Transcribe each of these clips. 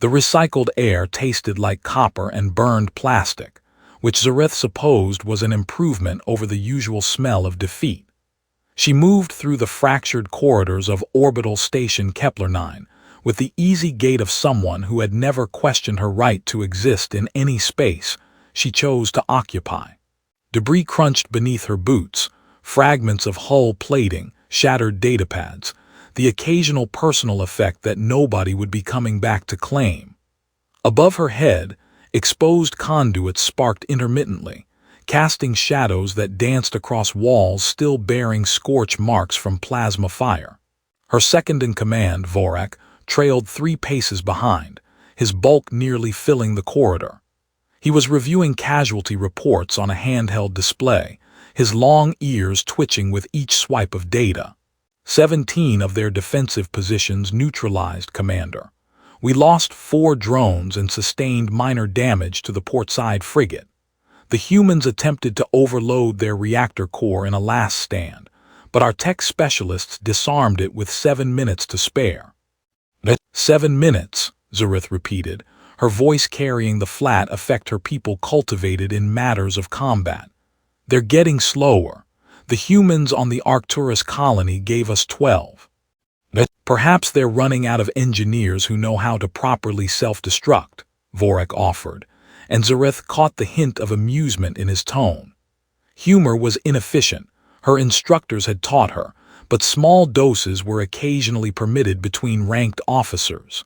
The recycled air tasted like copper and burned plastic, which Zyreth supposed was an improvement over the usual smell of defeat. She moved through the fractured corridors of orbital station Kepler 9 with the easy gait of someone who had never questioned her right to exist in any space she chose to occupy. Debris crunched beneath her boots, fragments of hull plating, shattered datapads, the occasional personal effect that nobody would be coming back to claim. Above her head, exposed conduits sparked intermittently, casting shadows that danced across walls still bearing scorch marks from plasma fire. Her second-in-command, Vorak, trailed 3 paces behind, his bulk nearly filling the corridor. He was reviewing casualty reports on a handheld display, his long ears twitching with each swipe of data. 17 of their defensive positions neutralized, Commander. We lost 4 drones and sustained minor damage to the portside frigate. The humans attempted to overload their reactor core in a last stand, but our tech specialists disarmed it with 7 minutes to spare. 7 minutes, Zyreth repeated, her voice carrying the flat effect her people cultivated in matters of combat. They're getting slower. The humans on the Arcturus colony gave us 12. Perhaps they're running out of engineers who know how to properly self-destruct, Vorak offered, and Zyreth caught the hint of amusement in his tone. Humor was inefficient, her instructors had taught her, but small doses were occasionally permitted between ranked officers.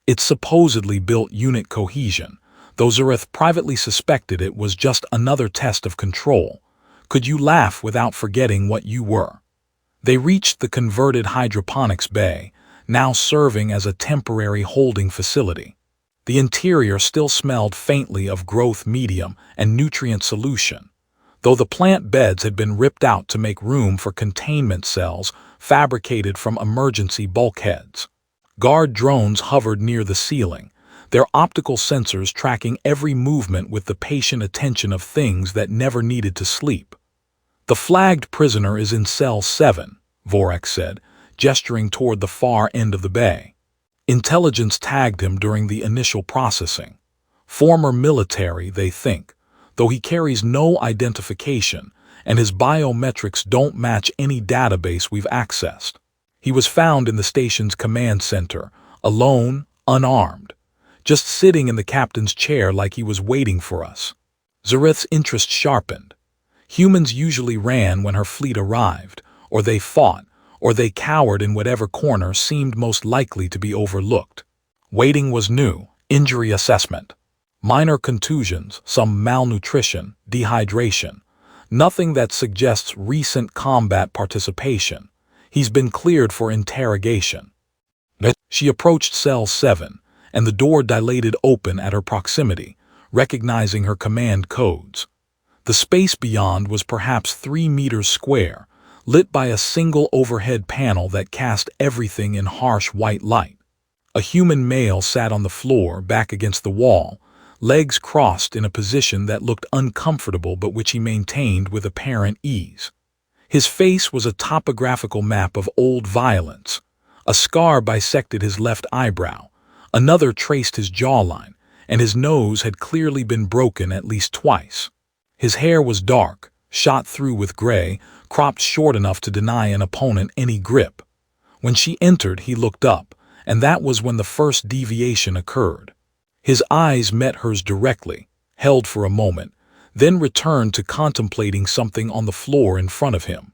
It supposedly built unit cohesion, though Zyreth privately suspected it was just another test of control. Could you laugh without forgetting what you were? They reached the converted hydroponics bay, now serving as a temporary holding facility. The interior still smelled faintly of growth medium and nutrient solution, though the plant beds had been ripped out to make room for containment cells fabricated from emergency bulkheads. Guard drones hovered near the ceiling, their optical sensors tracking every movement with the patient attention of things that never needed to sleep. The flagged prisoner is in cell 7, Vorak said, gesturing toward the far end of the bay. Intelligence tagged him during the initial processing. Former military, they think, though he carries no identification, and his biometrics don't match any database we've accessed. He was found in the station's command center, alone, unarmed, just sitting in the captain's chair like he was waiting for us. Zyreth's interest sharpened. Humans usually ran when her fleet arrived, or they fought, or they cowered in whatever corner seemed most likely to be overlooked. Waiting was new, injury assessment. Minor contusions, some malnutrition, dehydration. Nothing that suggests recent combat participation. He's been cleared for interrogation. She approached cell 7, and the door dilated open at her proximity, recognizing her command codes. The space beyond was perhaps 3 meters square, lit by a single overhead panel that cast everything in harsh white light. A human male sat on the floor, back against the wall, legs crossed in a position that looked uncomfortable but which he maintained with apparent ease. His face was a topographical map of old violence. A scar bisected his left eyebrow, another traced his jawline, and his nose had clearly been broken at least twice. His hair was dark, shot through with gray, cropped short enough to deny an opponent any grip. When she entered, he looked up, and that was when the first deviation occurred. His eyes met hers directly, held for a moment, then returned to contemplating something on the floor in front of him.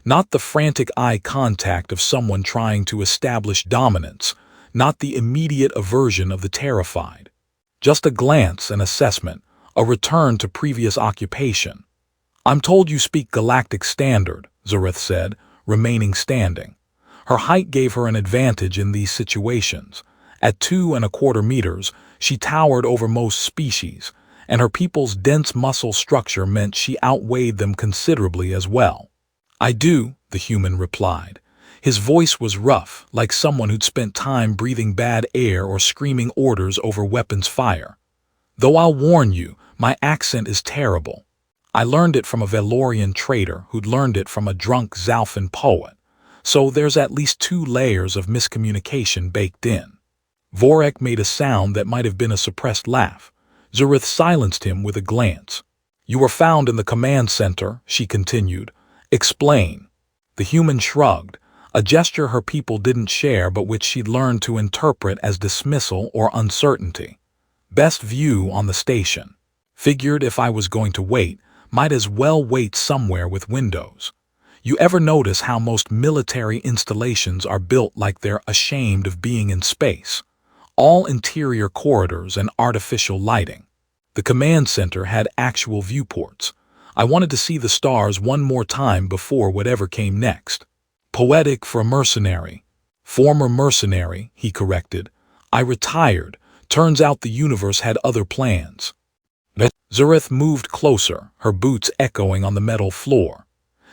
Not the frantic eye contact of someone trying to establish dominance, not the immediate aversion of the terrified. Just a glance, an assessment, a return to previous occupation. "I'm told you speak Galactic Standard," Zyreth said, remaining standing. Her height gave her an advantage in these situations. At 2¼ meters, she towered over most species, and her people's dense muscle structure meant she outweighed them considerably as well. "I do," the human replied. His voice was rough, like someone who'd spent time breathing bad air or screaming orders over weapons fire. "Though I'll warn you, my accent is terrible. I learned it from a Valorian trader who'd learned it from a drunk Zalfin poet, so there's at least 2 layers of miscommunication baked in." Vorek made a sound that might have been a suppressed laugh. Zyreth silenced him with a glance. "You were found in the command center," she continued. "Explain." The human shrugged, a gesture her people didn't share but which she'd learned to interpret as dismissal or uncertainty. "Best view on the station. Figured if I was going to wait, might as well wait somewhere with windows. You ever notice how most military installations are built like they're ashamed of being in space? All interior corridors and artificial lighting. The command center had actual viewports. I wanted to see the stars one more time before whatever came next." "Poetic for a mercenary." "Former mercenary," he corrected. "I retired. Turns out the universe had other plans." Zyreth moved closer, her boots echoing on the metal floor.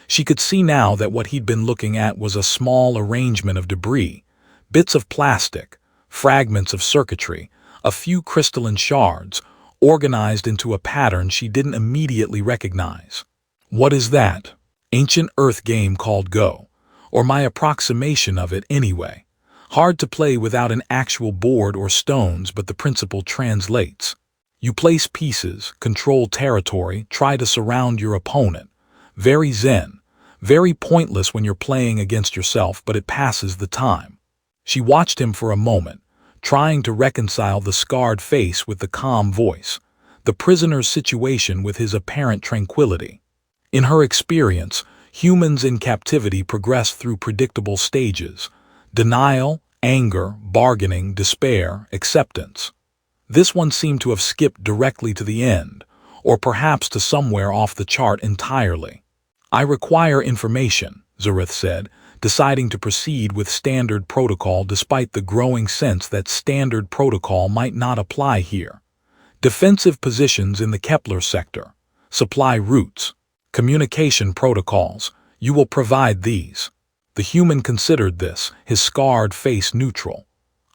She could see now that what he'd been looking at was a small arrangement of debris, bits of plastic, fragments of circuitry, a few crystalline shards, organized into a pattern she didn't immediately recognize. "What is that?" "Ancient Earth game called Go. Or my approximation of it anyway. Hard to play without an actual board or stones, but the principle translates. You place pieces, control territory, try to surround your opponent. Very zen. Very pointless when you're playing against yourself, but it passes the time." She watched him for a moment, trying to reconcile the scarred face with the calm voice, the prisoner's situation with his apparent tranquility. In her experience, humans in captivity progress through predictable stages: denial, anger, bargaining, despair, acceptance. This one seemed to have skipped directly to the end, or perhaps to somewhere off the chart entirely. "I require information," Zyreth said, deciding to proceed with standard protocol despite the growing sense that standard protocol might not apply here. "Defensive positions in the Kepler sector. Supply routes. Communication protocols. You will provide these." The human considered this, his scarred face neutral.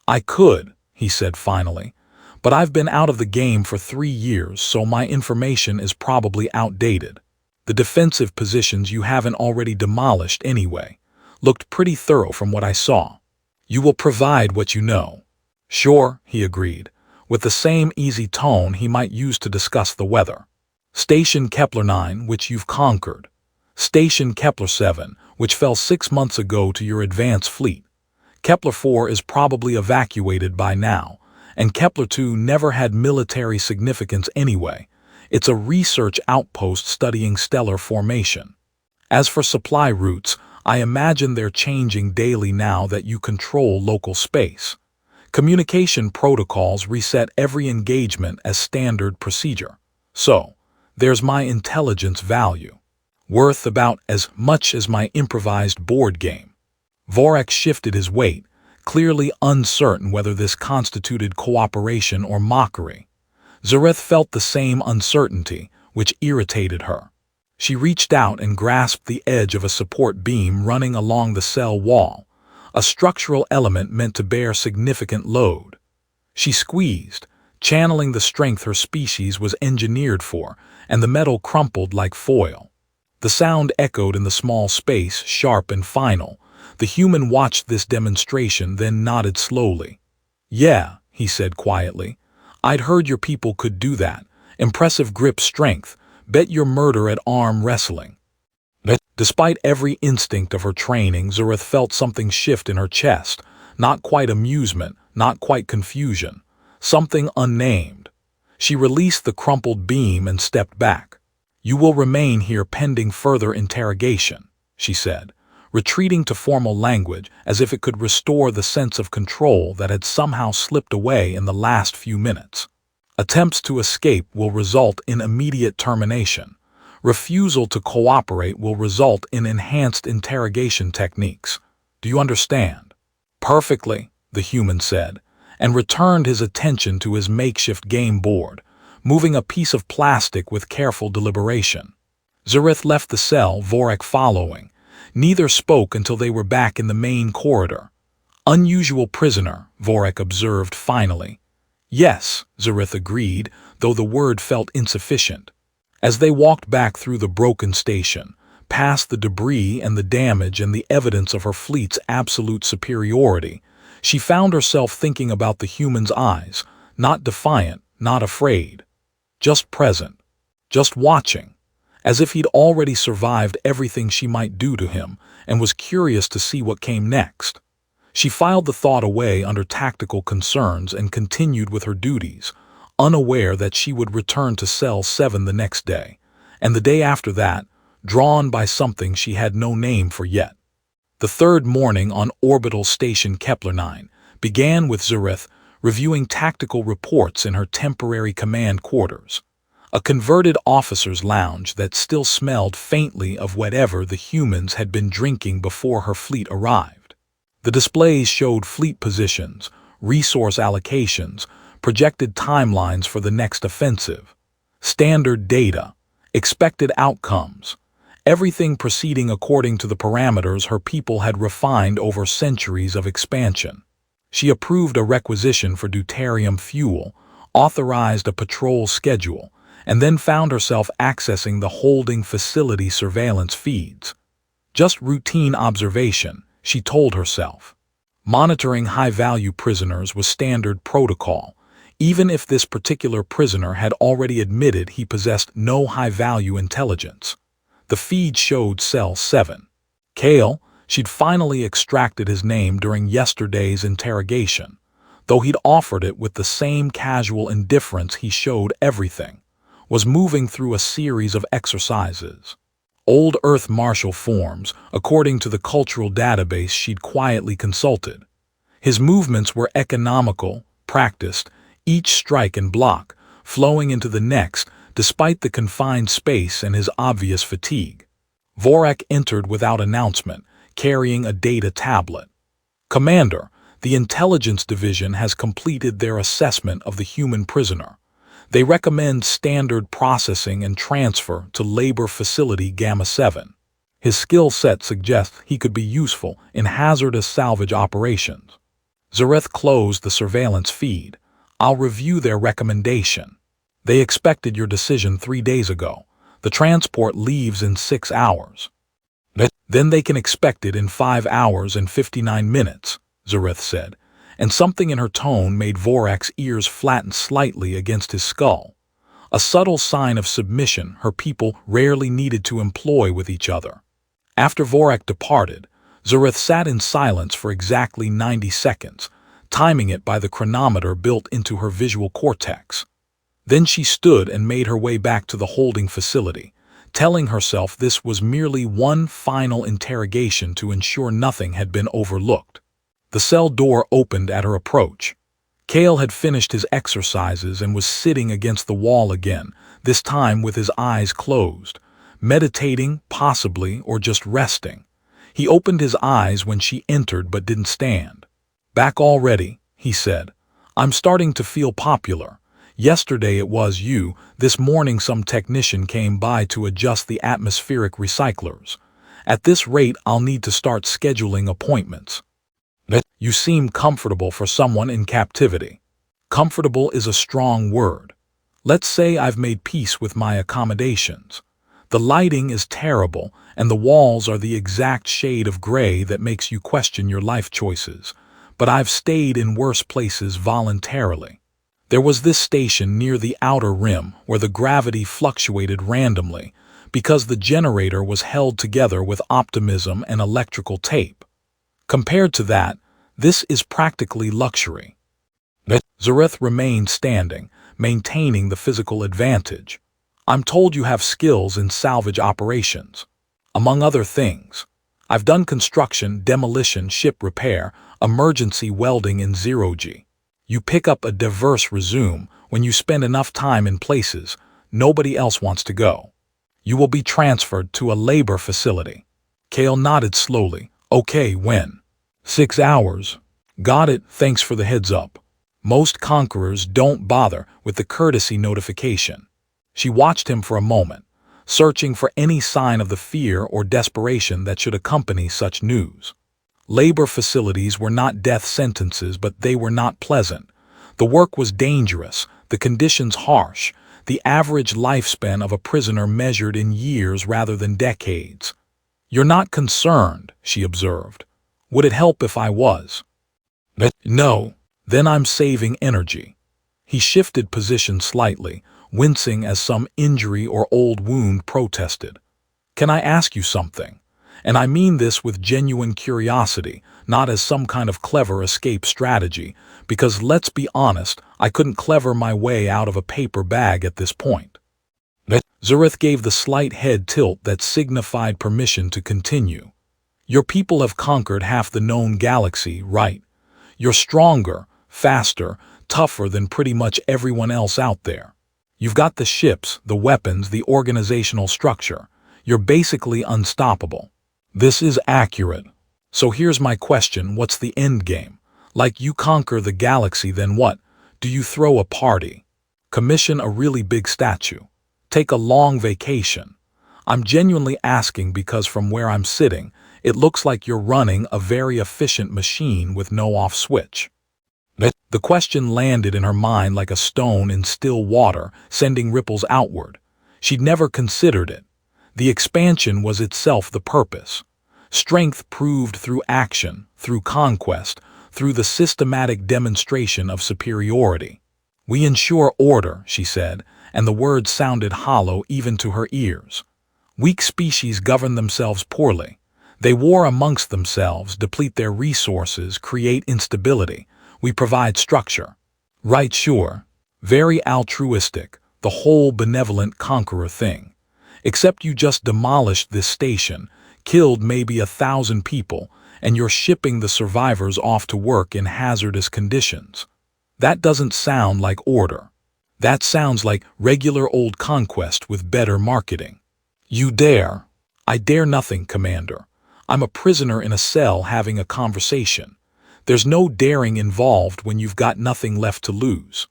"I could," he said finally, "but I've been out of the game for 3 years, so my information is probably outdated. The defensive positions you haven't already demolished anyway. Looked pretty thorough from what I saw. You will provide what you know." "Sure," he agreed, with the same easy tone he might use to discuss the weather. "Station Kepler 9, which you've conquered. Station Kepler 7, which fell 6 months ago to your advance fleet. Kepler 4 is probably evacuated by now, and Kepler 2 never had military significance anyway. It's a research outpost studying stellar formation. As for supply routes, I imagine they're changing daily now that you control local space. Communication protocols reset every engagement as standard procedure. So, there's my intelligence value. Worth about as much as my improvised board game." Vorek shifted his weight, clearly uncertain whether this constituted cooperation or mockery. Zyreth felt the same uncertainty, which irritated her. She reached out and grasped the edge of a support beam running along the cell wall, a structural element meant to bear significant load. She squeezed, channeling the strength her species was engineered for, and the metal crumpled like foil. The sound echoed in the small space, sharp and final. The human watched this demonstration, then nodded slowly. "Yeah," he said quietly. "I'd heard your people could do that. Impressive grip strength. Bet your murder at arm wrestling." Despite every instinct of her training, Zyreth felt something shift in her chest. Not quite amusement, not quite confusion. Something unnamed. She released the crumpled beam and stepped back. "You will remain here pending further interrogation," she said, retreating to formal language as if it could restore the sense of control that had somehow slipped away in the last few minutes. "Attempts to escape will result in immediate termination. Refusal to cooperate will result in enhanced interrogation techniques. Do you understand?" "Perfectly," the human said, and returned his attention to his makeshift game board, moving a piece of plastic with careful deliberation. Zyreth left the cell, Vorek following. Neither spoke until they were back in the main corridor. "Unusual prisoner," Vorek observed finally. "Yes," Zyreth agreed, though the word felt insufficient. As they walked back through the broken station, past the debris and the damage and the evidence of her fleet's absolute superiority, She found herself thinking about the human's eyes, not defiant, not afraid, just present, just watching, as if he'd already survived everything she might do to him and was curious to see what came next. She filed the thought away under tactical concerns and continued with her duties, unaware that she would return to Cell 7 the next day, and the day after that, drawn by something she had no name for yet. The third morning on orbital station Kepler 9 began with Zyreth reviewing tactical reports in her temporary command quarters, a converted officer's lounge that still smelled faintly of whatever the humans had been drinking before her fleet arrived. The displays showed fleet positions, resource allocations, projected timelines for the next offensive, standard data, expected outcomes, everything proceeding according to the parameters her people had refined over centuries of expansion. She approved a requisition for deuterium fuel, authorized a patrol schedule, and then found herself accessing the holding facility surveillance feeds. Just routine observation, she told herself. Monitoring high-value prisoners was standard protocol, even if this particular prisoner had already admitted he possessed no high-value intelligence. The feed showed Cell 7. Kael, she'd finally extracted his name during yesterday's interrogation, though he'd offered it with the same casual indifference he showed everything, was moving through a series of exercises. Old Earth martial forms, according to the cultural database she'd quietly consulted. His movements were economical, practiced, each strike and block, flowing into the next despite the confined space and his obvious fatigue. Vorak entered without announcement, carrying a data tablet. "Commander, the Intelligence Division has completed their assessment of the human prisoner. They recommend standard processing and transfer to Labor Facility Gamma 7. His skill set suggests he could be useful in hazardous salvage operations." Zyreth closed the surveillance feed. "I'll review their recommendation. They expected your decision 3 days ago. The transport leaves in 6 hours. Then they can expect it in 5 hours and 59 minutes, Zyreth said, and something in her tone made Vorak's ears flatten slightly against his skull. A subtle sign of submission her people rarely needed to employ with each other. After Vorak departed, Zyreth sat in silence for exactly 90 seconds, timing it by the chronometer built into her visual cortex. Then she stood and made her way back to the holding facility, telling herself this was merely one final interrogation to ensure nothing had been overlooked. The cell door opened at her approach. Kael had finished his exercises and was sitting against the wall again, this time with his eyes closed, meditating, possibly, or just resting. He opened his eyes when she entered but didn't stand. "Back already," he said. "I'm starting to feel popular. Yesterday it was you, this morning some technician came by to adjust the atmospheric recyclers. At this rate I'll need to start scheduling appointments." "You seem comfortable for someone in captivity." "Comfortable is a strong word. Let's say I've made peace with my accommodations. The lighting is terrible, and the walls are the exact shade of gray that makes you question your life choices, but I've stayed in worse places voluntarily. There was this station near the outer rim where the gravity fluctuated randomly because the generator was held together with optimism and electrical tape. Compared to that, this is practically luxury." Zyreth remained standing, maintaining the physical advantage. "I'm told you have skills in salvage operations. Among other things, I've done construction, demolition, ship repair, emergency welding in zero-G. You pick up a diverse resume when you spend enough time in places nobody else wants to go. You will be transferred to a labor facility." Kael nodded slowly. "Okay, when?" 6 hours. "Got it, thanks for the heads up. Most conquerors don't bother with the courtesy notification." She watched him for a moment, searching for any sign of the fear or desperation that should accompany such news. Labor facilities were not death sentences, but they were not pleasant. The work was dangerous, the conditions harsh, the average lifespan of a prisoner measured in years rather than decades. "You're not concerned," she observed. "Would it help if I was?" No, then I'm saving energy. He shifted position slightly, wincing as some injury or old wound protested. Can I ask you something? And I mean this with genuine curiosity, not as some kind of clever escape strategy, because let's be honest, I couldn't clever my way out of a paper bag at this point. Zyreth gave the slight head tilt that signified permission to continue. Your people have conquered half the known galaxy, right? You're stronger, faster, tougher than pretty much everyone else out there. You've got the ships, the weapons, the organizational structure. You're basically unstoppable. This is accurate. So here's my question, what's the end game? Like you conquer the galaxy, then what? Do you throw a party? Commission a really big statue? Take a long vacation? I'm genuinely asking because from where I'm sitting, it looks like you're running a very efficient machine with no off switch. The question landed in her mind like a stone in still water, sending ripples outward. She'd never considered it. The expansion was itself the purpose. Strength proved through action, through conquest, through the systematic demonstration of superiority. We ensure order, she said, and the words sounded hollow even to her ears. Weak species govern themselves poorly. They war amongst themselves, deplete their resources, create instability. We provide structure. Right, sure. Very altruistic, the whole benevolent conqueror thing. Except you just demolished this station, killed maybe 1,000 people, and you're shipping the survivors off to work in hazardous conditions. That doesn't sound like order. That sounds like regular old conquest with better marketing. You dare? I dare nothing, Commander. I'm a prisoner in a cell having a conversation. There's no daring involved when you've got nothing left to lose.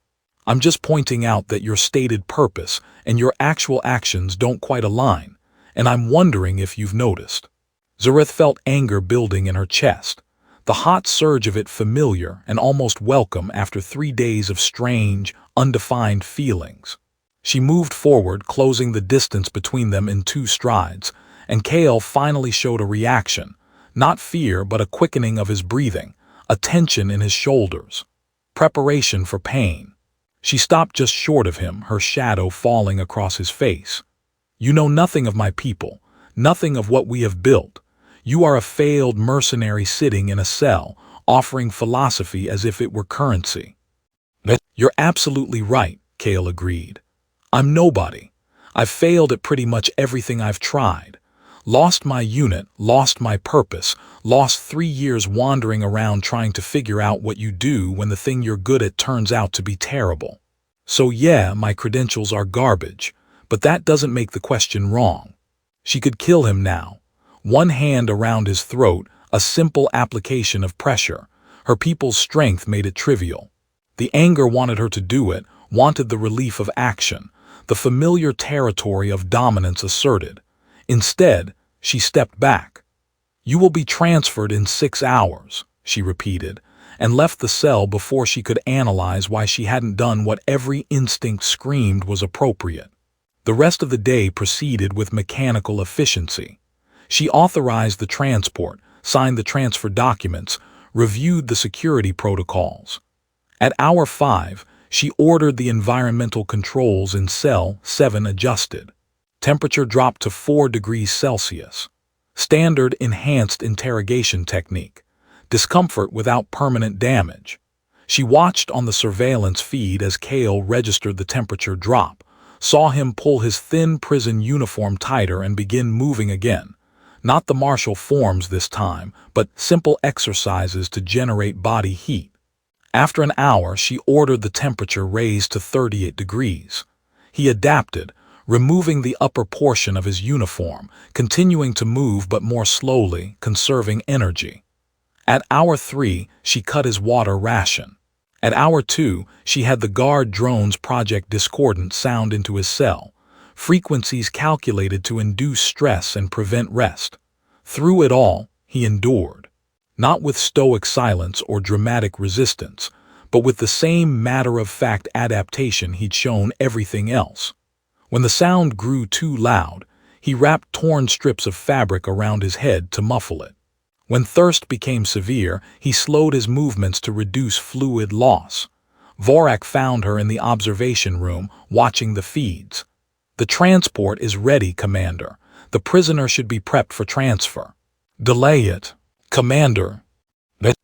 I'm just pointing out that your stated purpose and your actual actions don't quite align, and I'm wondering if you've noticed. Zyreth felt anger building in her chest, the hot surge of it familiar and almost welcome after 3 days of strange, undefined feelings. She moved forward, closing the distance between them in 2 strides, and Kael finally showed a reaction, not fear but a quickening of his breathing, a tension in his shoulders. Preparation for pain. She stopped just short of him, her shadow falling across his face. You know nothing of my people, nothing of what we have built. You are a failed mercenary sitting in a cell, offering philosophy as if it were currency. You're absolutely right, Kael agreed. I'm nobody. I've failed at pretty much everything I've tried. Lost my unit, lost my purpose, lost 3 years wandering around trying to figure out what you do when the thing you're good at turns out to be terrible. So yeah, my credentials are garbage, but that doesn't make the question wrong. She could kill him now. One hand around his throat, a simple application of pressure. Her people's strength made it trivial. The anger wanted her to do it, wanted the relief of action, the familiar territory of dominance asserted. Instead, she stepped back. You will be transferred in 6 hours, she repeated, and left the cell before she could analyze why she hadn't done what every instinct screamed was appropriate. The rest of the day proceeded with mechanical efficiency. She authorized the transport, signed the transfer documents, reviewed the security protocols. At hour 5, she ordered the environmental controls in cell 7 adjusted. Temperature dropped to 4 degrees Celsius. Standard enhanced interrogation technique. Discomfort without permanent damage. She watched on the surveillance feed as Kael registered the temperature drop, saw him pull his thin prison uniform tighter and begin moving again. Not the martial forms this time, but simple exercises to generate body heat. After an hour, she ordered the temperature raised to 38 degrees. He adapted, removing the upper portion of his uniform, continuing to move but more slowly, conserving energy. At hour 3, she cut his water ration. At hour 2, she had the guard drone's Project Discordant sound into his cell, frequencies calculated to induce stress and prevent rest. Through it all, he endured. Not with stoic silence or dramatic resistance, but with the same matter-of-fact adaptation he'd shown everything else. When the sound grew too loud, he wrapped torn strips of fabric around his head to muffle it. When thirst became severe, he slowed his movements to reduce fluid loss. Vorak found her in the observation room, watching the feeds. "The transport is ready, Commander. The prisoner should be prepped for transfer." "Delay it, Commander."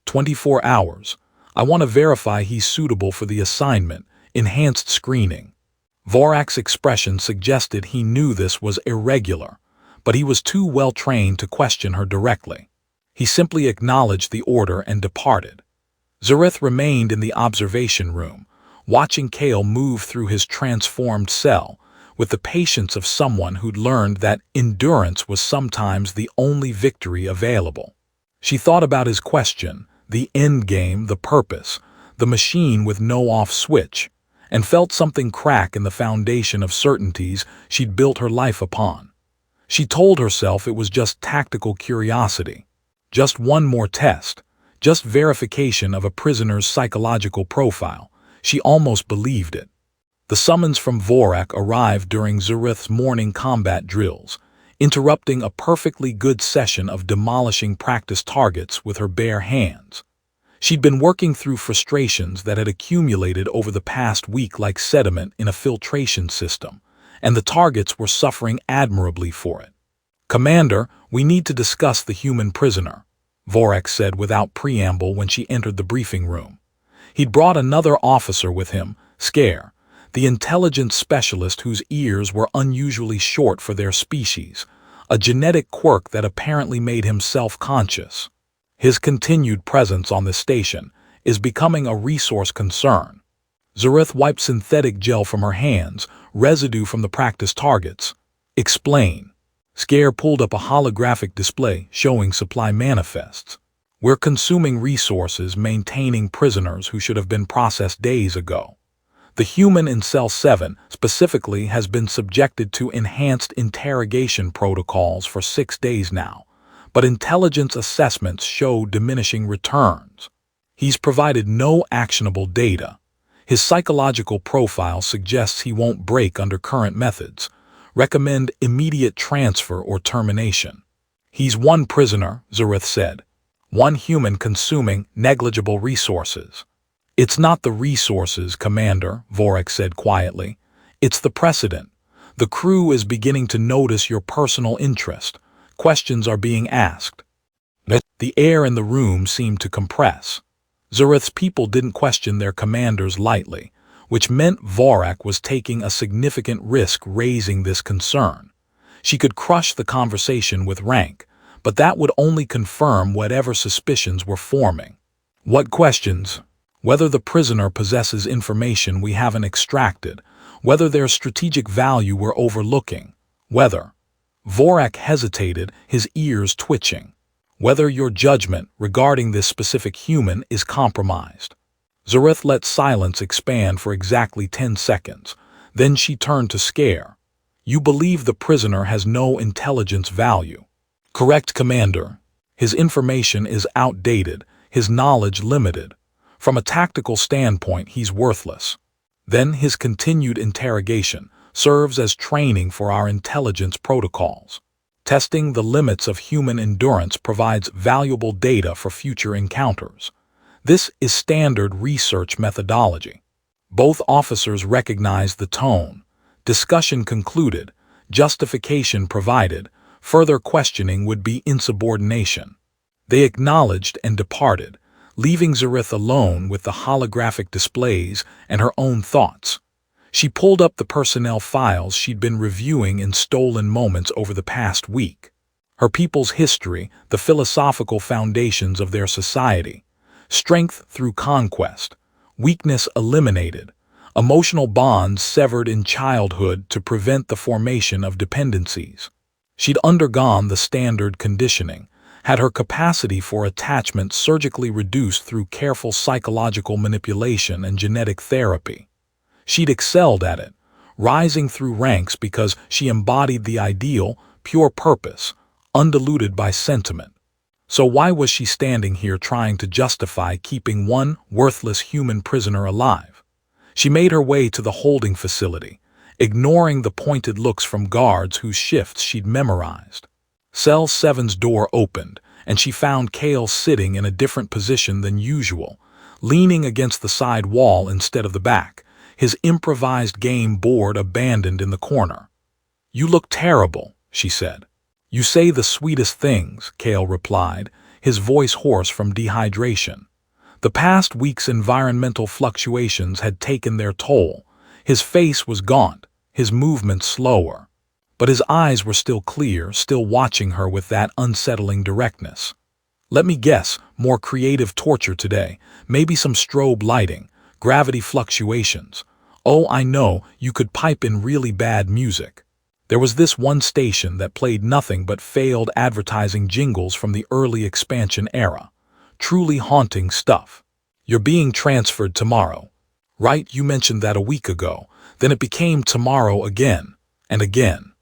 24 hours. I want to verify he's suitable for the assignment. Enhanced screening. Vorak's expression suggested he knew this was irregular, but he was too well trained to question her directly. He simply acknowledged the order and departed. Zyreth remained in the observation room, watching Kael move through his transformed cell, with the patience of someone who'd learned that endurance was sometimes the only victory available. She thought about his question, the end game, the purpose, the machine with no off switch, and felt something crack in the foundation of certainties she'd built her life upon. She told herself it was just tactical curiosity, just one more test, just verification of a prisoner's psychological profile. She almost believed it. The summons from Vorak arrived during Zyreth's morning combat drills, interrupting a perfectly good session of demolishing practice targets with her bare hands. She'd been working through frustrations that had accumulated over the past week like sediment in a filtration system, and the targets were suffering admirably for it. "Commander, we need to discuss the human prisoner," Vorak said without preamble when she entered the briefing room. He'd brought another officer with him, Scare, the intelligence specialist whose ears were unusually short for their species, a genetic quirk that apparently made him self-conscious. His continued presence on the station is becoming a resource concern. Zyreth wiped synthetic gel from her hands, residue from the practice targets. "Explain." Scare pulled up a holographic display showing supply manifests. "We're consuming resources, maintaining prisoners who should have been processed days ago. The human in Cell 7 specifically has been subjected to enhanced interrogation protocols for 6 days now, but intelligence assessments show diminishing returns. He's provided no actionable data. His psychological profile suggests he won't break under current methods. Recommend immediate transfer or termination." "He's one prisoner," Zyreth said. "One human consuming negligible resources." "It's not the resources, Commander," Vorak said quietly. "It's the precedent. The crew is beginning to notice your personal interest. Questions are being asked." The air in the room seemed to compress. Zyreth's people didn't question their commanders lightly, which meant Vorak was taking a significant risk raising this concern. She could crush the conversation with rank, but that would only confirm whatever suspicions were forming. "What questions?" "Whether the prisoner possesses information we haven't extracted, whether there's strategic value we're overlooking, whether—" Vorak hesitated, his ears twitching. "Whether your judgment regarding this specific human is compromised." Zyreth let silence expand for exactly 10 seconds. Then she turned to Scare. "You believe the prisoner has no intelligence value?" "Correct, Commander. His information is outdated, his knowledge limited. From a tactical standpoint, he's worthless." Then his continued interrogation serves as training for our intelligence protocols. Testing the limits of human endurance provides valuable data for future encounters. This is standard research methodology. Both officers recognized the tone. Discussion concluded, justification provided, further questioning would be insubordination. They acknowledged and departed, leaving Zyreth alone with the holographic displays and her own thoughts. She pulled up the personnel files she'd been reviewing in stolen moments over the past week. Her people's history, the philosophical foundations of their society. Strength through conquest, weakness eliminated, emotional bonds severed in childhood to prevent the formation of dependencies. She'd undergone the standard conditioning, had her capacity for attachment surgically reduced through careful psychological manipulation and genetic therapy. She'd excelled at it, rising through ranks because she embodied the ideal, pure purpose, undiluted by sentiment. So why was she standing here trying to justify keeping one worthless human prisoner alive? She made her way to the holding facility, ignoring the pointed looks from guards whose shifts she'd memorized. Cell 7's door opened, and she found Kael sitting in a different position than usual, leaning against the side wall instead of the back, his improvised game board abandoned in the corner. "You look terrible," she said. "You say the sweetest things," Kael replied, his voice hoarse from dehydration. The past week's environmental fluctuations had taken their toll. His face was gaunt, his movements slower. But his eyes were still clear, still watching her with that unsettling directness. "Let me guess, more creative torture today, maybe some strobe lighting, gravity fluctuations. Oh, I know, you could pipe in really bad music." There was this one station that played nothing but failed advertising jingles from the early expansion era. Truly haunting stuff. "You're being transferred tomorrow." "Right, you mentioned that a week ago. Then it became tomorrow again, and again.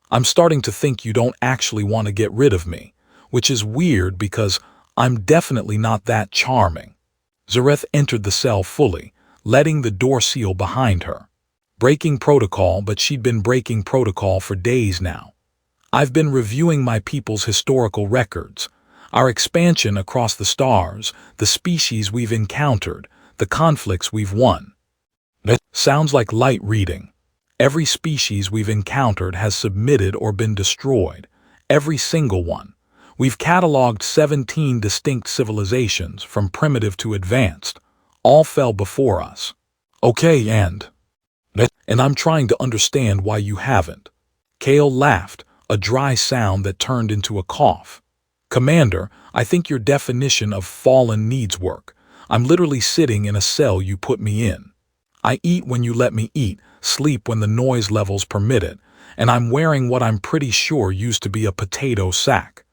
I'm starting to think you don't actually want to get rid of me, which is weird because I'm definitely not that charming." Zyreth entered the cell fully, letting the door seal behind her. Breaking protocol, but she'd been breaking protocol for days now. "I've been reviewing my people's historical records. Our expansion across the stars, the species we've encountered, the conflicts we've won." That sounds like light reading. Every species we've encountered has submitted or been destroyed. Every single one. We've cataloged 17 distinct civilizations, from primitive to advanced. All fell before us. "Okay, and I'm trying to understand why you haven't." Kael laughed, a dry sound that turned into a cough. "Commander, I think your definition of fallen needs work. I'm literally sitting in a cell you put me in. I eat when you let me eat, sleep when the noise levels permit it, and I'm wearing what I'm pretty sure used to be a potato sack.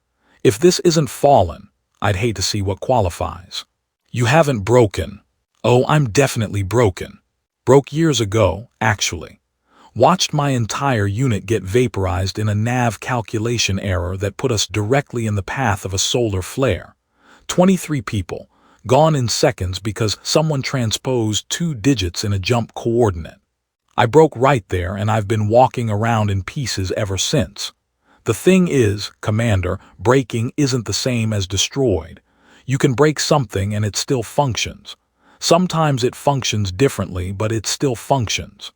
If this isn't fallen, I'd hate to see what qualifies." "You haven't broken." "Oh, I'm definitely broken. Broke years ago, actually. Watched my entire unit get vaporized in a nav calculation error that put us directly in the path of a solar flare. 23 people, gone in seconds because someone transposed 2 digits in a jump coordinate. I broke right there, and I've been walking around in pieces ever since. The thing is, Commander, breaking isn't the same as destroyed. You can break something and it still functions. Sometimes it functions differently, but it still functions."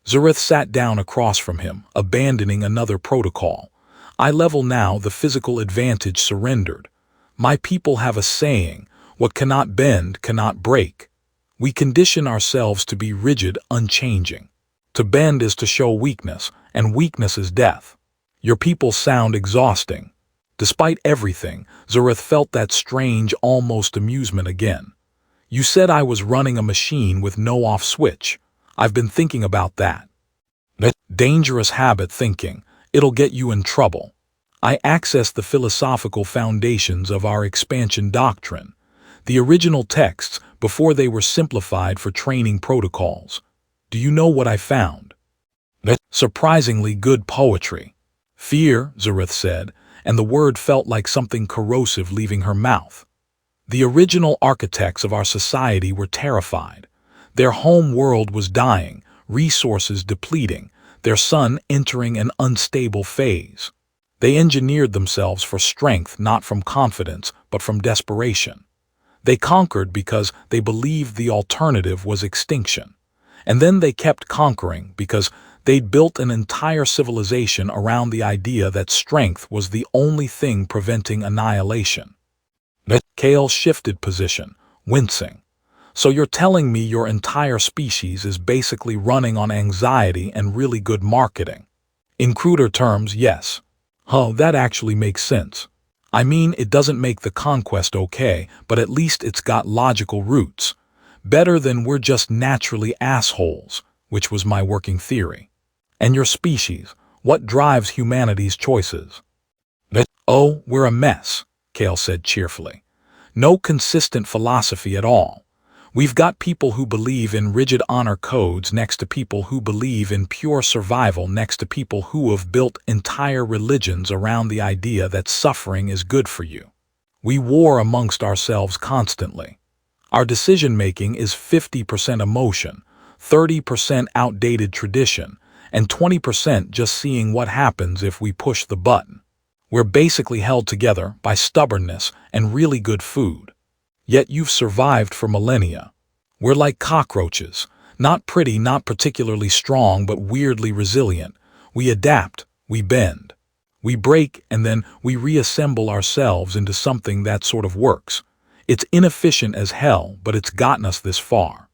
Zyreth sat down across from him, abandoning another protocol. "Eye level now, the physical advantage surrendered. My people have a saying, what cannot bend cannot break. We condition ourselves to be rigid, unchanging. To bend is to show weakness, and weakness is death. Your people sound exhausting." Despite everything, Zyreth felt that strange, almost amusement again. "You said I was running a machine with no off switch. I've been thinking about that. Dangerous habit thinking. It'll get you in trouble. I accessed the philosophical foundations of our expansion doctrine, the original texts before they were simplified for training protocols. Do you know what I found?" "Surprisingly good poetry." "Fear," Zyreth said, and the word felt like something corrosive leaving her mouth. "The original architects of our society were terrified. Their home world was dying, resources depleting, their sun entering an unstable phase. They engineered themselves for strength, not from confidence, but from desperation. They conquered because they believed the alternative was extinction. And then they kept conquering because they'd built an entire civilization around the idea that strength was the only thing preventing annihilation." Kael shifted position, wincing. "So you're telling me your entire species is basically running on anxiety and really good marketing?" "In cruder terms, yes." "Oh, that actually makes sense. I mean, it doesn't make the conquest okay, but at least it's got logical roots. Better than we're just naturally assholes, which was my working theory. And your species, what drives humanity's choices?" "Oh, we're a mess," Kael said cheerfully. "No consistent philosophy at all. We've got people who believe in rigid honor codes next to people who believe in pure survival next to people who have built entire religions around the idea that suffering is good for you. We war amongst ourselves constantly. Our decision-making is 50% emotion, 30% outdated tradition, and 20% just seeing what happens if we push the button. We're basically held together by stubbornness and really good food. Yet you've survived for millennia. We're like cockroaches. Not pretty, not particularly strong, but weirdly resilient. We adapt, we bend. We break, and then we reassemble ourselves into something that sort of works. It's inefficient as hell, but it's gotten us this far.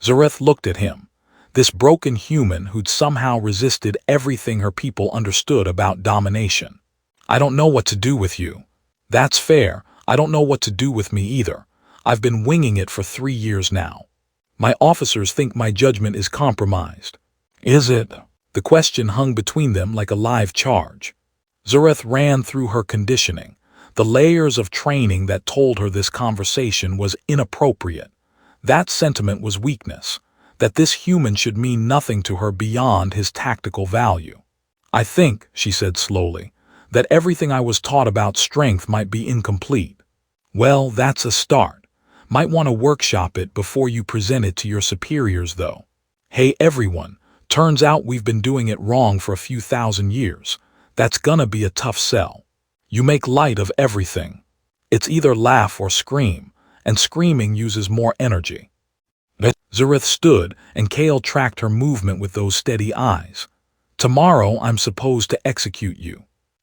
Zyreth looked at him. This broken human who'd somehow resisted everything her people understood about domination. I don't know what to do with you. That's fair. I don't know what to do with me either. I've been winging it for 3 years now. My officers think my judgment is compromised. Is it? The question hung between them like a live charge. Zyreth ran through her conditioning, the layers of training that told her this conversation was inappropriate. That sentiment was weakness, that this human should mean nothing to her beyond his tactical value. I think, she said slowly, that everything I was taught about strength might be incomplete. Well, that's a start. Might want to workshop it before you present it to your superiors, though. Hey, everyone, turns out we've been doing it wrong for a few thousand years. That's gonna be a tough sell. You make light of everything. It's either laugh or scream, and screaming uses more energy. Zyreth stood, and Kael tracked her movement with those steady eyes. Tomorrow I'm supposed to execute you.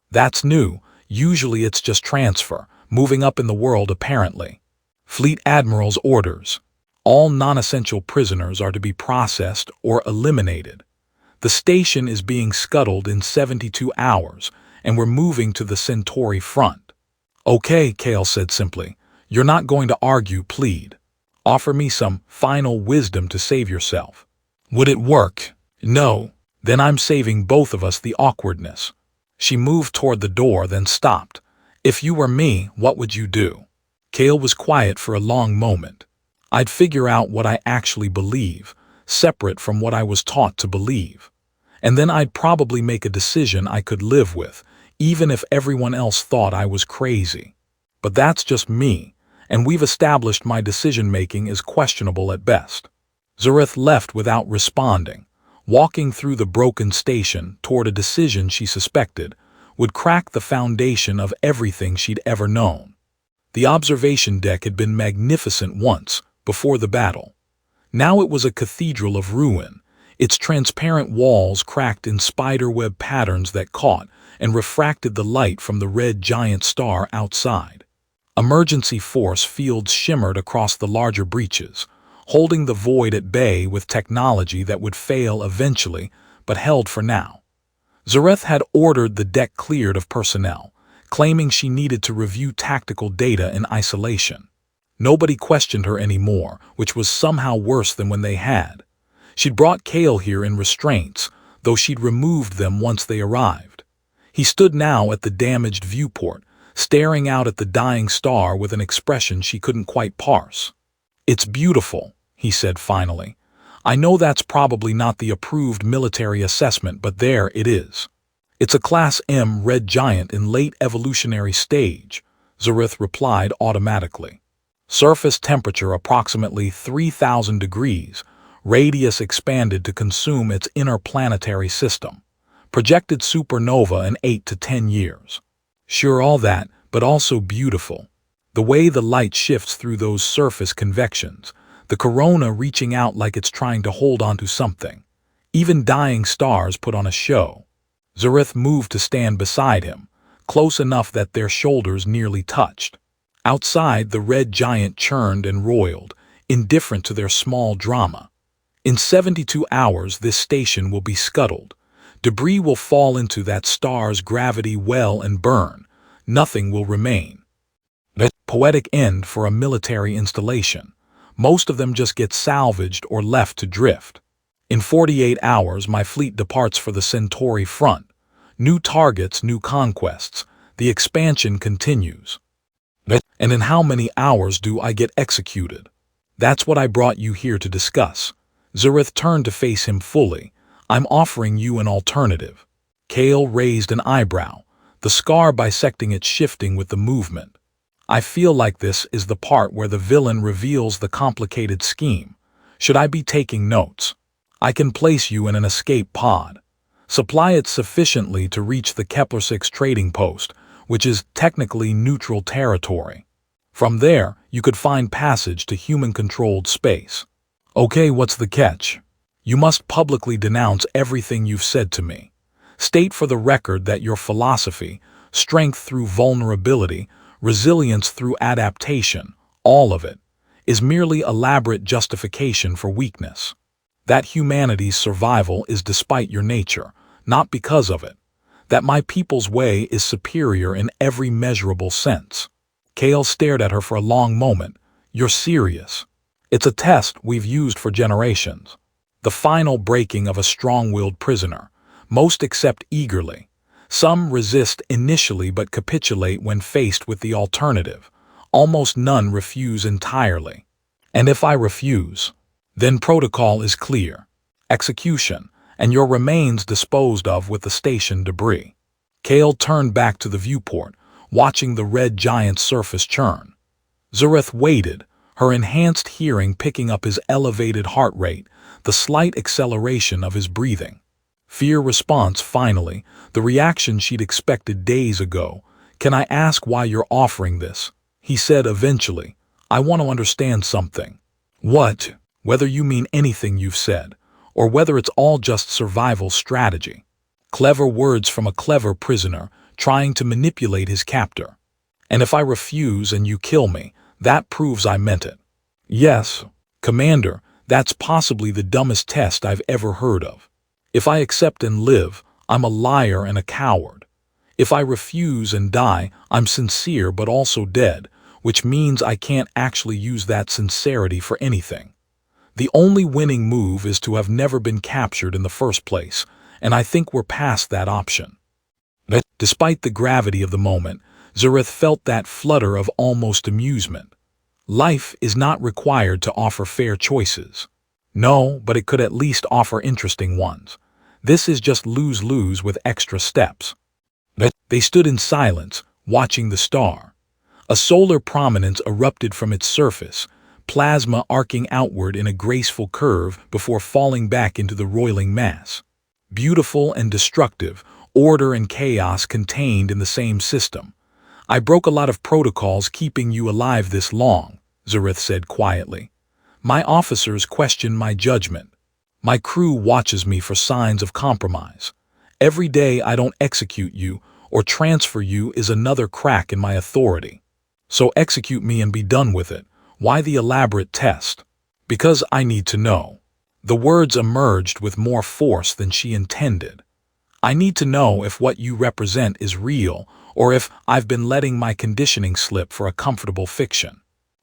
That's new. Usually it's just transfer, moving up in the world apparently. Fleet Admiral's orders. All non-essential prisoners are to be processed or eliminated. The station is being scuttled in 72 hours, and we're moving to the Centauri front. Okay, Kael said simply. You're not going to argue, plead. Offer me some final wisdom to save yourself. Would it work? No. Then I'm saving both of us the awkwardness. She moved toward the door, then stopped. If you were me, what would you do? Kael was quiet for a long moment. I'd figure out what I actually believe, separate from what I was taught to believe. And then I'd probably make a decision I could live with, even if everyone else thought I was crazy. But that's just me, and we've established my decision-making is questionable at best. Zyreth left without responding, walking through the broken station toward a decision she suspected would crack the foundation of everything she'd ever known. The observation deck had been magnificent once, before the battle. Now it was a cathedral of ruin, its transparent walls cracked in spiderweb patterns that caught and refracted the light from the red giant star outside. Emergency force fields shimmered across the larger breaches, holding the void at bay with technology that would fail eventually, but held for now. Zyreth had ordered the deck cleared of personnel, claiming she needed to review tactical data in isolation. Nobody questioned her anymore, which was somehow worse than when they had. She'd brought Kael here in restraints, though she'd removed them once they arrived. He stood now at the damaged viewport, staring out at the dying star with an expression she couldn't quite parse. It's beautiful, he said finally. I know that's probably not the approved military assessment, but there it is. It's a Class M red giant in late evolutionary stage, Zyreth replied automatically. Surface temperature approximately 3,000 degrees, radius expanded to consume its inner planetary system. Projected supernova in 8 to 10 years. Sure, all that, but also beautiful. The way the light shifts through those surface convections, the corona reaching out like it's trying to hold onto something. Even dying stars put on a show. Zyreth moved to stand beside him, close enough that their shoulders nearly touched. Outside, the red giant churned and roiled, indifferent to their small drama. In 72 hours, this station will be scuttled. Debris will fall into that star's gravity well and burn. Nothing will remain. A poetic end for a military installation. Most of them just get salvaged or left to drift. In 48 hours, my fleet departs for the Centauri front. New targets, new conquests. The expansion continues. And in how many hours do I get executed? That's what I brought you here to discuss. Zyreth turned to face him fully. I'm offering you an alternative. Kael raised an eyebrow, the scar bisecting it shifting with the movement. I feel like this is the part where the villain reveals the complicated scheme. Should I be taking notes? I can place you in an escape pod. Supply it sufficiently to reach the Kepler-6 trading post, which is technically neutral territory. From there, you could find passage to human-controlled space. Okay, what's the catch? You must publicly denounce everything you've said to me. State for the record that your philosophy, strength through vulnerability, resilience through adaptation, all of it, is merely elaborate justification for weakness. That humanity's survival is despite your nature, not because of it. That my people's way is superior in every measurable sense. Kael stared at her for a long moment. You're serious. It's a test we've used for generations. The final breaking of a strong-willed prisoner. Most accept eagerly. Some resist initially but capitulate when faced with the alternative. Almost none refuse entirely. And if I refuse, then protocol is clear. Execution, and your remains disposed of with the station debris. Kael turned back to the viewport, watching the red giant's surface churn. Zyreth waited, her enhanced hearing picking up his elevated heart rate, the slight acceleration of his breathing. Fear response finally, the reaction she'd expected days ago. Can I ask why you're offering this? He said eventually. I want to understand something. What? Whether you mean anything you've said, or whether it's all just survival strategy. Clever words from a clever prisoner trying to manipulate his captor. And if I refuse and you kill me, that proves I meant it. Yes, Commander, that's possibly the dumbest test I've ever heard of. If I accept and live, I'm a liar and a coward. If I refuse and die, I'm sincere but also dead, which means I can't actually use that sincerity for anything. The only winning move is to have never been captured in the first place, and I think we're past that option. Despite the gravity of the moment, Zyreth felt that flutter of almost amusement. Life is not required to offer fair choices. No, but it could at least offer interesting ones. This is just lose-lose with extra steps. They stood in silence, watching the star. A solar prominence erupted from its surface, plasma arcing outward in a graceful curve before falling back into the roiling mass. Beautiful and destructive, order and chaos contained in the same system. I broke a lot of protocols keeping you alive this long, Zyreth said quietly. My officers question my judgment. My crew watches me for signs of compromise. Every day I don't execute you or transfer you is another crack in my authority. So execute me and be done with it. Why the elaborate test? Because I need to know. The words emerged with more force than she intended. I need to know if what you represent is real, or if I've been letting my conditioning slip for a comfortable fiction.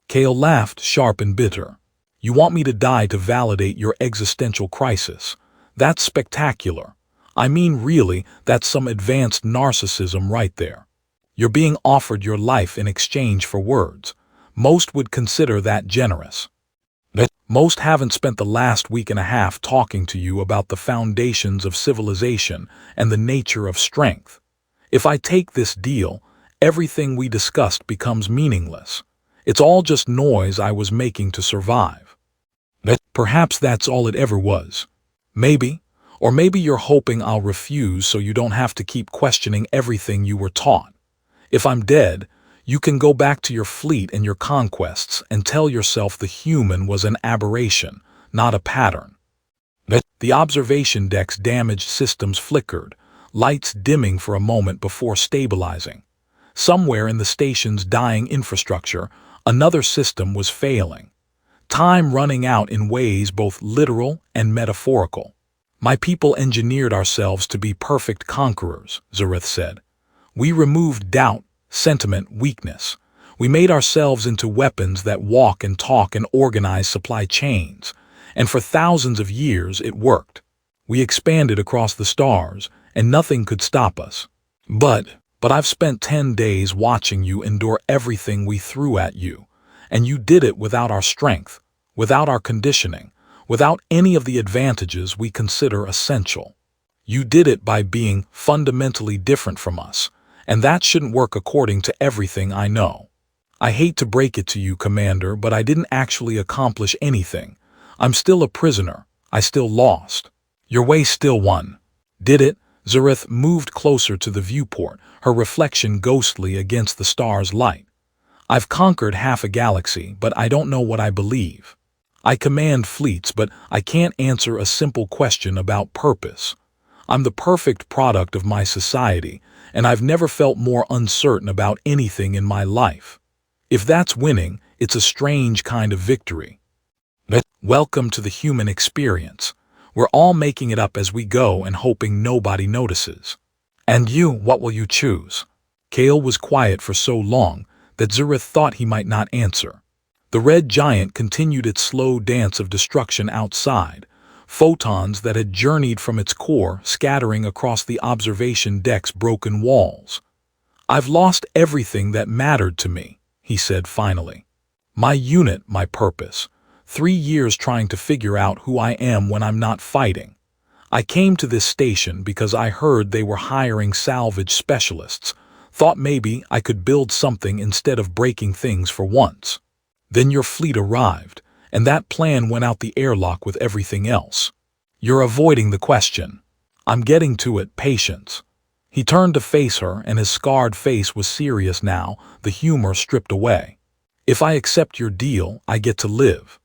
Kael laughed, sharp and bitter. You want me to die to validate your existential crisis. That's spectacular. I mean, really, that's some advanced narcissism right there. You're being offered your life in exchange for words. Most would consider that generous. Most haven't spent the last week and a half talking to you about the foundations of civilization and the nature of strength. If I take this deal, everything we discussed becomes meaningless. It's all just noise I was making to survive. Perhaps that's all it ever was. Maybe, or maybe you're hoping I'll refuse so you don't have to keep questioning everything you were taught. If I'm dead, you can go back to your fleet and your conquests and tell yourself the human was an aberration, not a pattern. The observation deck's damaged systems flickered, lights dimming for a moment before stabilizing. Somewhere in the station's dying infrastructure, another system was failing. Time running out in ways both literal and metaphorical. My people engineered ourselves to be perfect conquerors, Zyreth said. We removed doubt, sentiment, weakness. We made ourselves into weapons that walk and talk and organize supply chains. And for thousands of years it worked. We expanded across the stars, and nothing could stop us. But I've spent 10 days watching you endure everything we threw at you. And you did it without our strength, without our conditioning, without any of the advantages we consider essential. You did it by being fundamentally different from us. And that shouldn't work according to everything I know. I hate to break it to you, Commander, but I didn't actually accomplish anything. I'm still a prisoner. I still lost. Your way still won. Did it? Zyreth moved closer to the viewport, her reflection ghostly against the star's light. I've conquered half a galaxy, but I don't know what I believe. I command fleets, but I can't answer a simple question about purpose. I'm the perfect product of my society, and I've never felt more uncertain about anything in my life. If that's winning, it's a strange kind of victory. Welcome to the human experience. We're all making it up as we go and hoping nobody notices. And you, what will you choose? Kael was quiet for so long that Zyreth thought he might not answer. The red giant continued its slow dance of destruction outside, photons that had journeyed from its core scattering across the observation deck's broken walls. I've lost everything that mattered to me, he said finally. My unit, my purpose. 3 years trying to figure out who I am when I'm not fighting. I came to this station because I heard they were hiring salvage specialists, thought maybe I could build something instead of breaking things for once. Then your fleet arrived, and that plan went out the airlock with everything else. You're avoiding the question. I'm getting to it, patience. He turned to face her, and his scarred face was serious now, the humor stripped away. If I accept your deal, I get to live.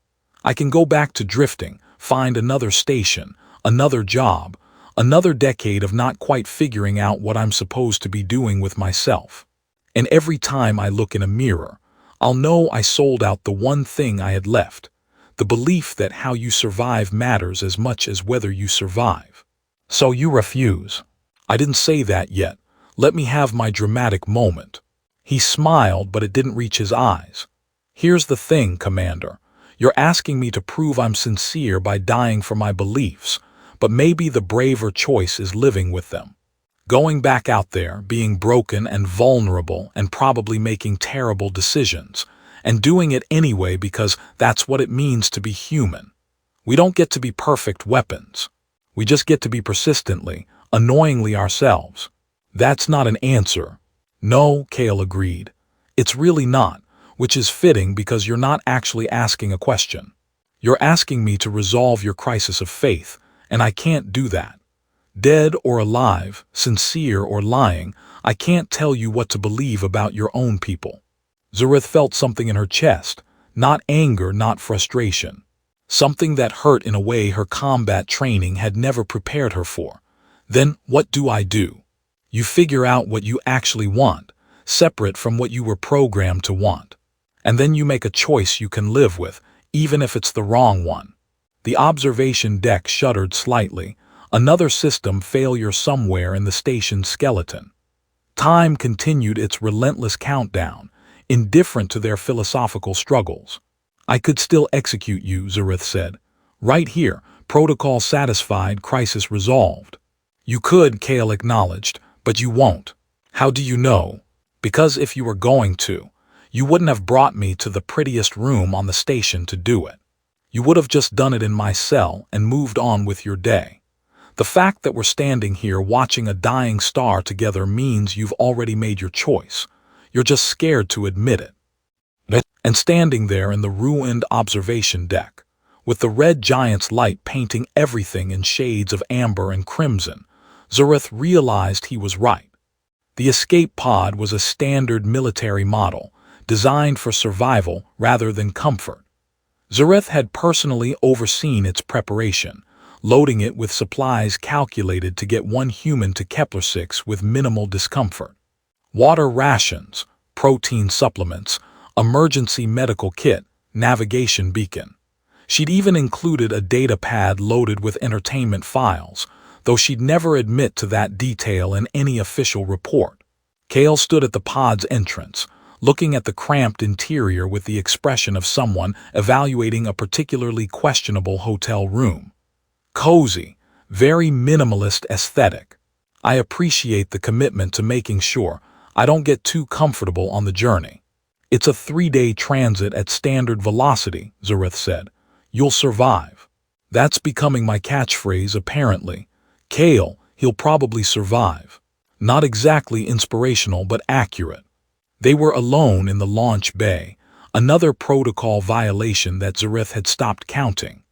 I can go back to drifting, find another station, another job, another decade of not quite figuring out what I'm supposed to be doing with myself. And every time I look in a mirror, I'll know I sold out the one thing I had left, the belief that how you survive matters as much as whether you survive. So you refuse. I didn't say that yet. Let me have my dramatic moment. He smiled, but it didn't reach his eyes. Here's the thing, Commander. You're asking me to prove I'm sincere by dying for my beliefs, but maybe the braver choice is living with them. Going back out there, being broken and vulnerable and probably making terrible decisions, and doing it anyway because that's what it means to be human. We don't get to be perfect weapons. We just get to be persistently, annoyingly ourselves. That's not an answer. No, Kael agreed. It's really not. Which is fitting because you're not actually asking a question. You're asking me to resolve your crisis of faith, and I can't do that. Dead or alive, sincere or lying, I can't tell you what to believe about your own people. Zyreth felt something in her chest, not anger, not frustration. Something that hurt in a way her combat training had never prepared her for. Then what do I do? You figure out what you actually want, separate from what you were programmed to want. And then you make a choice you can live with, even if it's the wrong one. The observation deck shuddered slightly, another system failure somewhere in the station's skeleton. Time continued its relentless countdown, indifferent to their philosophical struggles. I could still execute you, Zyreth said. Right here, protocol satisfied, crisis resolved. You could, Kael acknowledged, but you won't. How do you know? Because if you were going to, you wouldn't have brought me to the prettiest room on the station to do it. You would have just done it in my cell and moved on with your day. The fact that we're standing here watching a dying star together means you've already made your choice. You're just scared to admit it. And standing there in the ruined observation deck, with the red giant's light painting everything in shades of amber and crimson, Zyreth realized he was right. The escape pod was a standard military model, designed for survival rather than comfort. Zyreth had personally overseen its preparation, loading it with supplies calculated to get one human to Kepler 6 with minimal discomfort. Water rations, protein supplements, emergency medical kit, navigation beacon. She'd even included a data pad loaded with entertainment files, though she'd never admit to that detail in any official report. Kael stood at the pod's entrance, looking at the cramped interior with the expression of someone evaluating a particularly questionable hotel room. Cozy, very minimalist aesthetic. I appreciate the commitment to making sure I don't get too comfortable on the journey. It's a 3-day transit at standard velocity, Zyreth said. You'll survive. That's becoming my catchphrase, apparently. Kael, he'll probably survive. Not exactly inspirational, but accurate. They were alone in the launch bay, another protocol violation that Zyreth had stopped counting.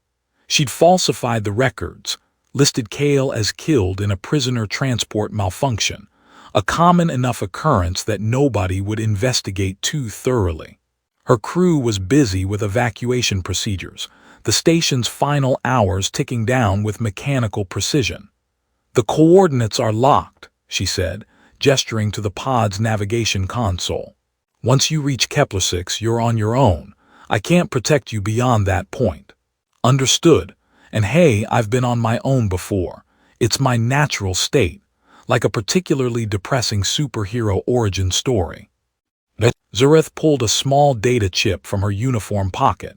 She'd falsified the records, listed Kael as killed in a prisoner transport malfunction, a common enough occurrence that nobody would investigate too thoroughly. Her crew was busy with evacuation procedures, the station's final hours ticking down with mechanical precision. "The coordinates are locked," she said, gesturing to the pod's navigation console. "Once you reach Kepler-6, you're on your own. I can't protect you beyond that point." "Understood. And hey, I've been on my own before. It's my natural state, like a particularly depressing superhero origin story." Zyreth pulled a small data chip from her uniform pocket.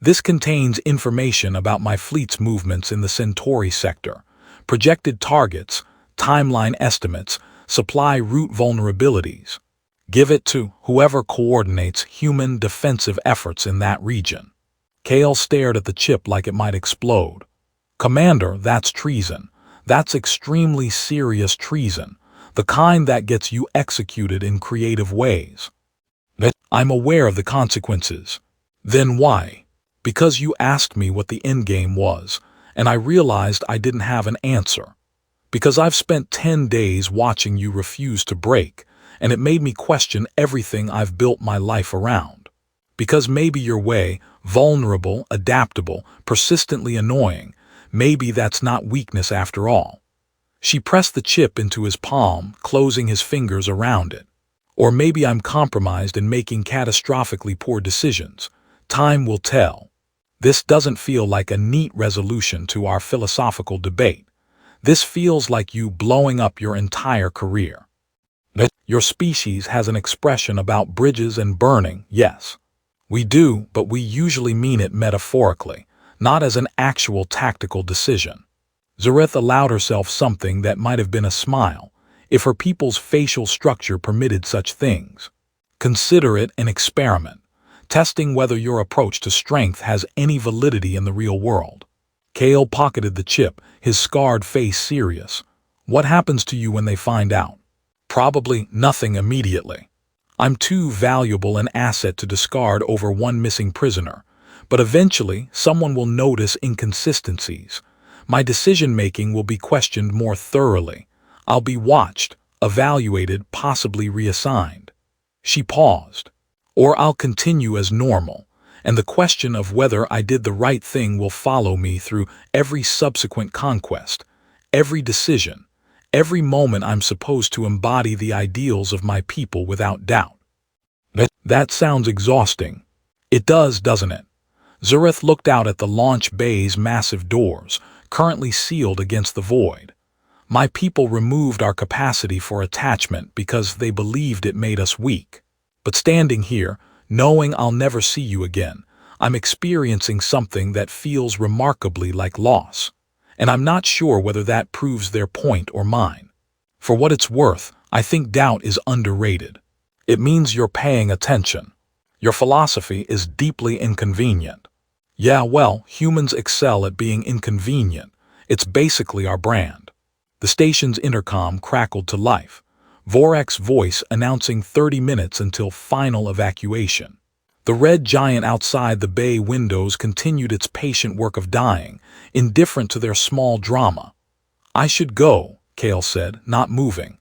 "This contains information about my fleet's movements in the Centauri sector, projected targets, timeline estimates, supply route vulnerabilities. Give it to whoever coordinates human defensive efforts in that region." Kael stared at the chip like it might explode. "Commander, that's treason. That's extremely serious treason, the kind that gets you executed in creative ways." "I'm aware of the consequences." "Then why?" "Because you asked me what the endgame was, and I realized I didn't have an answer. Because I've spent 10 days watching you refuse to break, and it made me question everything I've built my life around. Because maybe your way, vulnerable, adaptable, persistently annoying, maybe that's not weakness after all." She pressed the chip into his palm, closing his fingers around it. "Or maybe I'm compromised in making catastrophically poor decisions. Time will tell. This doesn't feel like a neat resolution to our philosophical debate. This feels like you blowing up your entire career." "Your species has an expression about bridges and burning, yes. We do, but we usually mean it metaphorically, not as an actual tactical decision." Zyreth allowed herself something that might have been a smile, if her people's facial structure permitted such things. "Consider it an experiment, testing whether your approach to strength has any validity in the real world." Kael pocketed the chip, his scarred face serious. "What happens to you when they find out?" "Probably nothing immediately. I'm too valuable an asset to discard over one missing prisoner, but eventually someone will notice inconsistencies. My decision-making will be questioned more thoroughly. I'll be watched, evaluated, possibly reassigned." She paused. "Or I'll continue as normal, and the question of whether I did the right thing will follow me through every subsequent conquest, every decision, every moment I'm supposed to embody the ideals of my people without doubt." "That sounds exhausting." "It does, doesn't it?" Zyreth looked out at the launch bay's massive doors, currently sealed against the void. "My people removed our capacity for attachment because they believed it made us weak. But standing here, knowing I'll never see you again, I'm experiencing something that feels remarkably like loss. And I'm not sure whether that proves their point or mine. For what it's worth, I think doubt is underrated. It means you're paying attention. Your philosophy is deeply inconvenient." "Yeah, well, humans excel at being inconvenient. It's basically our brand." The station's intercom crackled to life, Vorek's voice announcing 30 minutes until final evacuation. The red giant outside the bay windows continued its patient work of dying, indifferent to their small drama. "I should go," Kael said, not moving.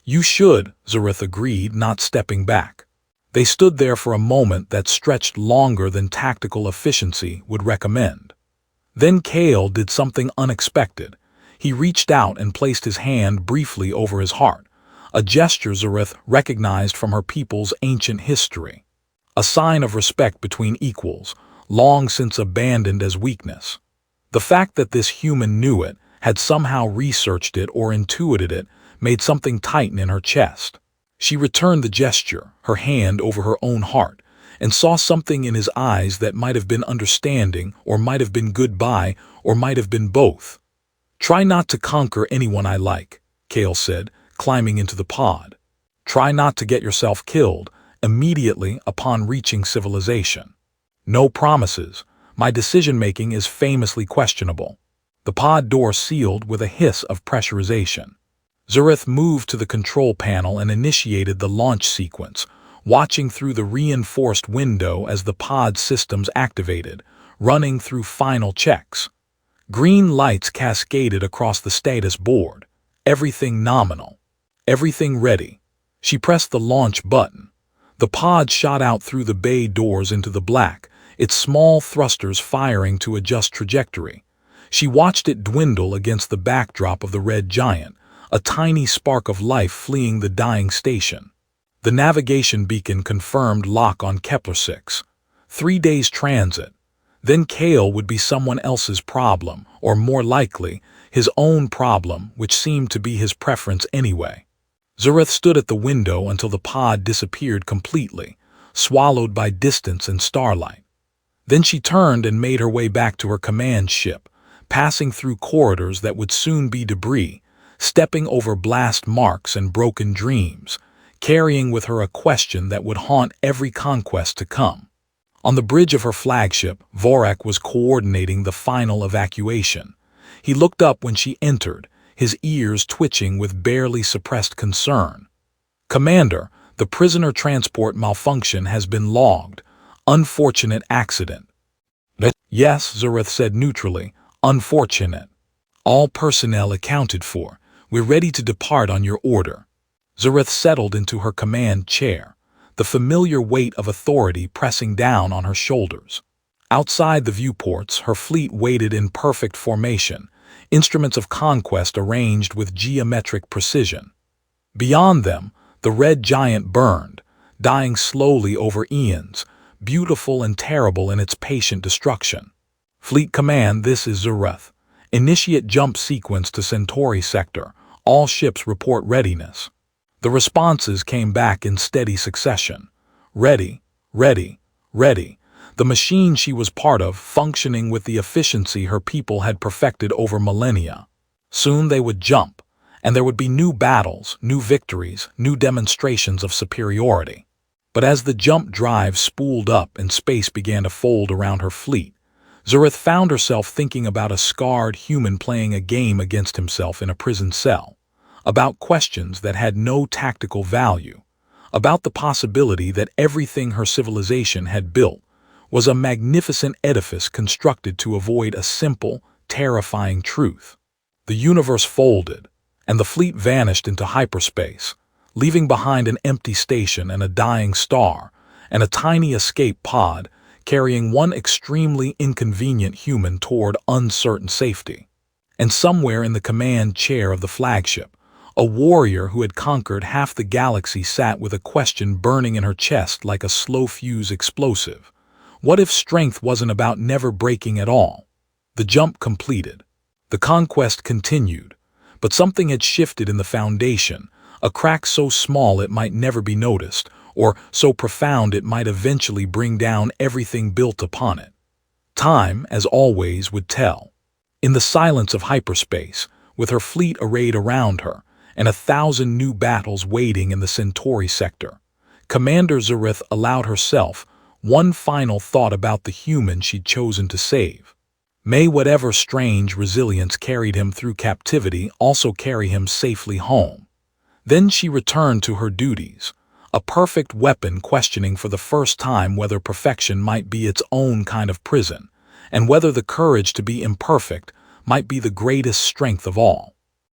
"You should," Zyreth agreed, not stepping back. They stood there for a moment that stretched longer than tactical efficiency would recommend. Then Kael did something unexpected. He reached out and placed his hand briefly over his heart, a gesture Zyreth recognized from her people's ancient history. A sign of respect between equals, long since abandoned as weakness. The fact that this human knew it, had somehow researched it or intuited it, made something tighten in her chest. She returned the gesture, her hand over her own heart, and saw something in his eyes that might have been understanding, or might have been goodbye, or might have been both. "Try not to conquer anyone I like," Kael said, climbing into the pod. "Try not to get yourself killed immediately upon reaching civilization. No promises. My decision-making is famously questionable." The pod door sealed with a hiss of pressurization. Zyreth moved to the control panel and initiated the launch sequence, watching through the reinforced window as the pod systems activated, running through final checks. Green lights cascaded across the status board, everything nominal. Everything ready. She pressed the launch button. The pod shot out through the bay doors into the black, its small thrusters firing to adjust trajectory. She watched it dwindle against the backdrop of the red giant, a tiny spark of life fleeing the dying station. The navigation beacon confirmed lock on Kepler 6. 3 days transit. Then Kael would be someone else's problem, or more likely, his own problem, which seemed to be his preference anyway. Zyreth stood at the window until the pod disappeared completely, swallowed by distance and starlight. Then she turned and made her way back to her command ship, passing through corridors that would soon be debris, stepping over blast marks and broken dreams, carrying with her a question that would haunt every conquest to come. On the bridge of her flagship, Vorak was coordinating the final evacuation. He looked up when she entered, his ears twitching with barely suppressed concern. "Commander, the prisoner transport malfunction has been logged. Unfortunate accident." "Yes," Zyreth said neutrally, "unfortunate. All personnel accounted for. We're ready to depart on your order." Zyreth settled into her command chair, the familiar weight of authority pressing down on her shoulders. Outside the viewports, her fleet waited in perfect formation, instruments of conquest arranged with geometric precision. Beyond them, the red giant burned, dying slowly over eons, beautiful and terrible in its patient destruction. "Fleet Command, this is Zyreth. Initiate jump sequence to Centauri sector. All ships report readiness." The responses came back in steady succession. Ready, ready, ready. The machine she was part of functioning with the efficiency her people had perfected over millennia. Soon they would jump, and there would be new battles, new victories, new demonstrations of superiority. But as the jump drive spooled up and space began to fold around her fleet, Zyreth found herself thinking about a scarred human playing a game against himself in a prison cell, about questions that had no tactical value, about the possibility that everything her civilization had built was a magnificent edifice constructed to avoid a simple, terrifying truth. The universe folded, and the fleet vanished into hyperspace, leaving behind an empty station and a dying star, and a tiny escape pod carrying one extremely inconvenient human toward uncertain safety. And somewhere in the command chair of the flagship, a warrior who had conquered half the galaxy sat with a question burning in her chest like a slow-fuse explosive. What if strength wasn't about never breaking at all? The jump completed. The conquest continued, but something had shifted in the foundation, a crack so small it might never be noticed, or so profound it might eventually bring down everything built upon it. Time, as always, would tell. In the silence of hyperspace, with her fleet arrayed around her, and 1,000 new battles waiting in the Centauri sector, Commander Zyreth allowed herself one final thought about the human she'd chosen to save. May whatever strange resilience carried him through captivity also carry him safely home. Then she returned to her duties, a perfect weapon questioning for the first time whether perfection might be its own kind of prison, and whether the courage to be imperfect might be the greatest strength of all.